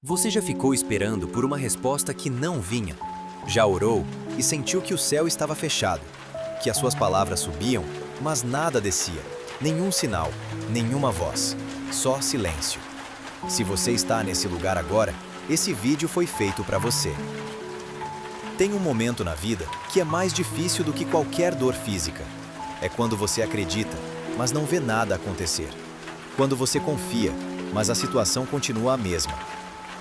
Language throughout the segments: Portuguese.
Você já ficou esperando por uma resposta que não vinha? Já orou e sentiu que o céu estava fechado, que as suas palavras subiam, mas nada descia, nenhum sinal, nenhuma voz, só silêncio. Se você está nesse lugar agora, esse vídeo foi feito para você. Tem um momento na vida que é mais difícil do que qualquer dor física. É quando você acredita, mas não vê nada acontecer. Quando você confia, mas a situação continua a mesma.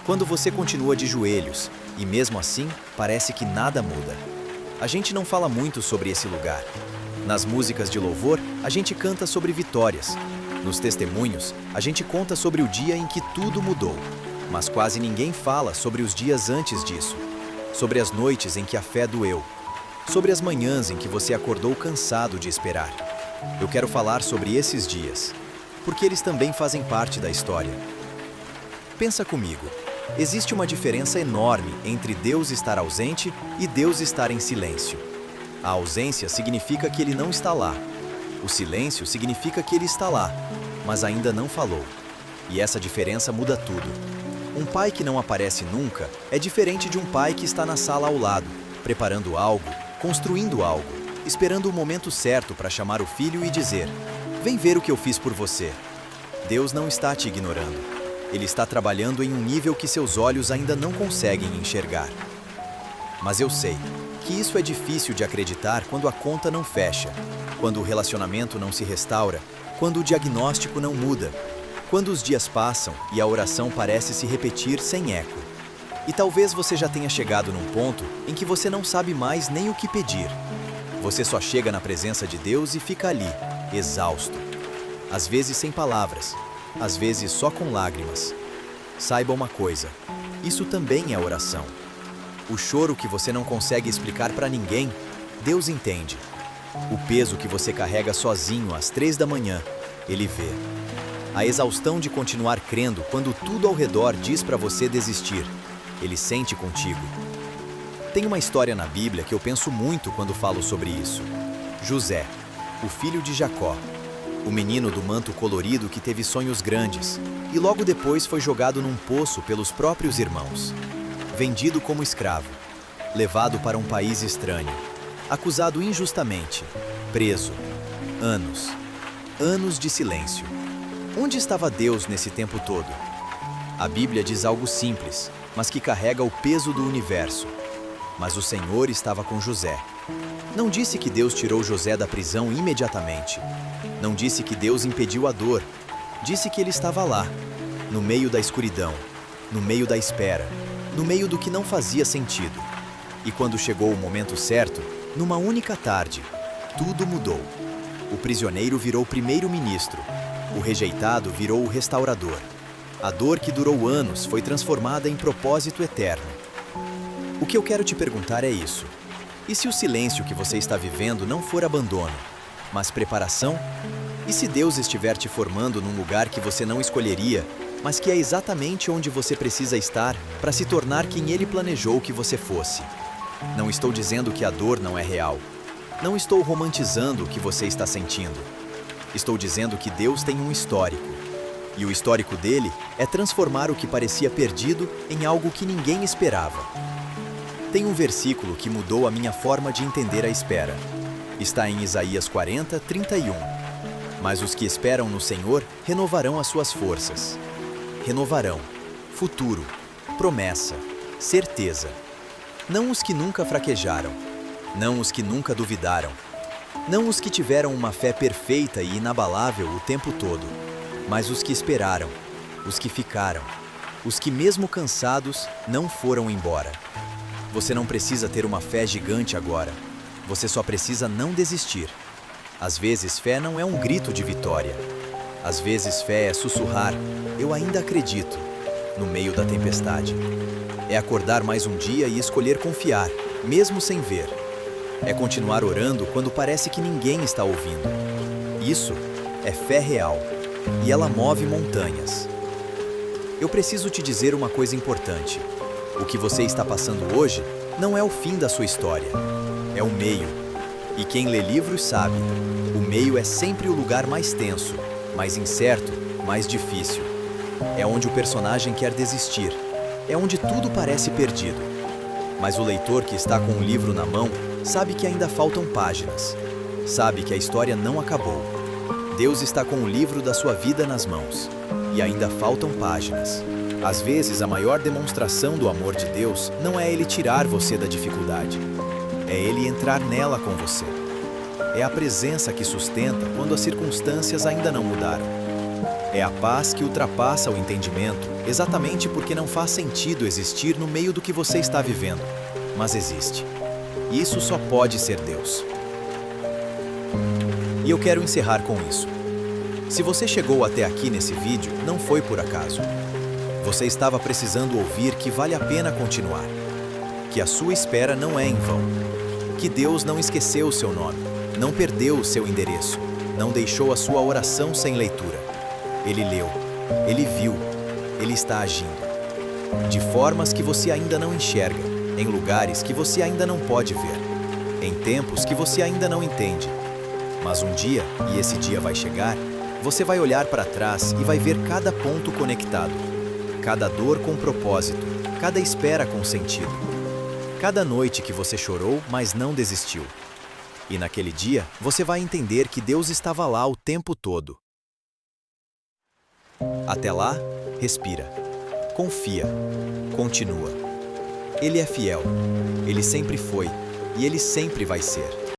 Quando você continua de joelhos, e mesmo assim, parece que nada muda. A gente não fala muito sobre esse lugar. Nas músicas de louvor, a gente canta sobre vitórias. Nos testemunhos, a gente conta sobre o dia em que tudo mudou. Mas quase ninguém fala sobre os dias antes disso. Sobre as noites em que a fé doeu. Sobre as manhãs em que você acordou cansado de esperar. Eu quero falar sobre esses dias, porque eles também fazem parte da história. Pensa comigo. Existe uma diferença enorme entre Deus estar ausente e Deus estar em silêncio. A ausência significa que Ele não está lá. O silêncio significa que Ele está lá, mas ainda não falou. E essa diferença muda tudo. Um pai que não aparece nunca é diferente de um pai que está na sala ao lado, preparando algo, construindo algo, esperando o momento certo para chamar o filho e dizer: "Vem ver o que eu fiz por você." Deus não está te ignorando. Ele está trabalhando em um nível que seus olhos ainda não conseguem enxergar. Mas eu sei que isso é difícil de acreditar quando a conta não fecha, quando o relacionamento não se restaura, quando o diagnóstico não muda, quando os dias passam e a oração parece se repetir sem eco. E talvez você já tenha chegado num ponto em que você não sabe mais nem o que pedir. Você só chega na presença de Deus e fica ali, exausto. Às vezes sem palavras, às vezes só com lágrimas. Saiba uma coisa, isso também é oração. O choro que você não consegue explicar para ninguém, Deus entende. O peso que você carrega sozinho às 3 da manhã, Ele vê. A exaustão de continuar crendo quando tudo ao redor diz para você desistir, Ele sente contigo. Tem uma história na Bíblia que eu penso muito quando falo sobre isso. José, o filho de Jacó. O menino do manto colorido que teve sonhos grandes e logo depois foi jogado num poço pelos próprios irmãos. Vendido como escravo, levado para um país estranho, acusado injustamente, preso. Anos de silêncio. Onde estava Deus nesse tempo todo? A Bíblia diz algo simples, mas que carrega o peso do universo. Mas o Senhor estava com José. Não disse que Deus tirou José da prisão imediatamente. Não disse que Deus impediu a dor. Disse que Ele estava lá, no meio da escuridão, no meio da espera, no meio do que não fazia sentido. E quando chegou o momento certo, numa única tarde, tudo mudou. O prisioneiro virou primeiro-ministro. O rejeitado virou o restaurador. A dor que durou anos foi transformada em propósito eterno. O que eu quero te perguntar é isso. E se o silêncio que você está vivendo não for abandono, mas preparação? E se Deus estiver te formando num lugar que você não escolheria, mas que é exatamente onde você precisa estar para se tornar quem Ele planejou que você fosse? Não estou dizendo que a dor não é real. Não estou romantizando o que você está sentindo. Estou dizendo que Deus tem um histórico. E o histórico dele é transformar o que parecia perdido em algo que ninguém esperava. Tem um versículo que mudou a minha forma de entender a espera. Está em Isaías 40, 31. Mas os que esperam no Senhor renovarão as suas forças. Renovarão. Futuro. Promessa. Certeza. Não os que nunca fraquejaram. Não os que nunca duvidaram. Não os que tiveram uma fé perfeita e inabalável o tempo todo. Mas os que esperaram. Os que ficaram. Os que mesmo cansados não foram embora. Você não precisa ter uma fé gigante agora. Você só precisa não desistir. Às vezes, fé não é um grito de vitória. Às vezes, fé é sussurrar: "Eu ainda acredito", no meio da tempestade. É acordar mais um dia e escolher confiar, mesmo sem ver. É continuar orando quando parece que ninguém está ouvindo. Isso é fé real. E ela move montanhas. Eu preciso te dizer uma coisa importante. O que você está passando hoje não é o fim da sua história, é o meio. E quem lê livros sabe, o meio é sempre o lugar mais tenso, mais incerto, mais difícil. É onde o personagem quer desistir, É onde tudo parece perdido. Mas o leitor que está com o livro na mão sabe que ainda faltam páginas. Sabe que a história não acabou. Deus está com o livro da sua vida nas mãos. E ainda faltam páginas. Às vezes, a maior demonstração do amor de Deus não é Ele tirar você da dificuldade. É Ele entrar nela com você. É a presença que sustenta quando as circunstâncias ainda não mudaram. É a paz que ultrapassa o entendimento, exatamente porque não faz sentido existir no meio do que você está vivendo, mas existe. E isso só pode ser Deus. E eu quero encerrar com isso. Se você chegou até aqui nesse vídeo, não foi por acaso. Você estava precisando ouvir que vale a pena continuar. Que a sua espera não é em vão. Que Deus não esqueceu o seu nome, não perdeu o seu endereço, não deixou a sua oração sem leitura. Ele leu, Ele viu, Ele está agindo. De formas que você ainda não enxerga, em lugares que você ainda não pode ver, em tempos que você ainda não entende. Mas um dia, e esse dia vai chegar, você vai olhar para trás e vai ver cada ponto conectado, cada dor com propósito, cada espera com sentido, cada noite que você chorou, mas não desistiu. E naquele dia, você vai entender que Deus estava lá o tempo todo. Até lá, respira, confia, continua. Ele é fiel, Ele sempre foi e Ele sempre vai ser.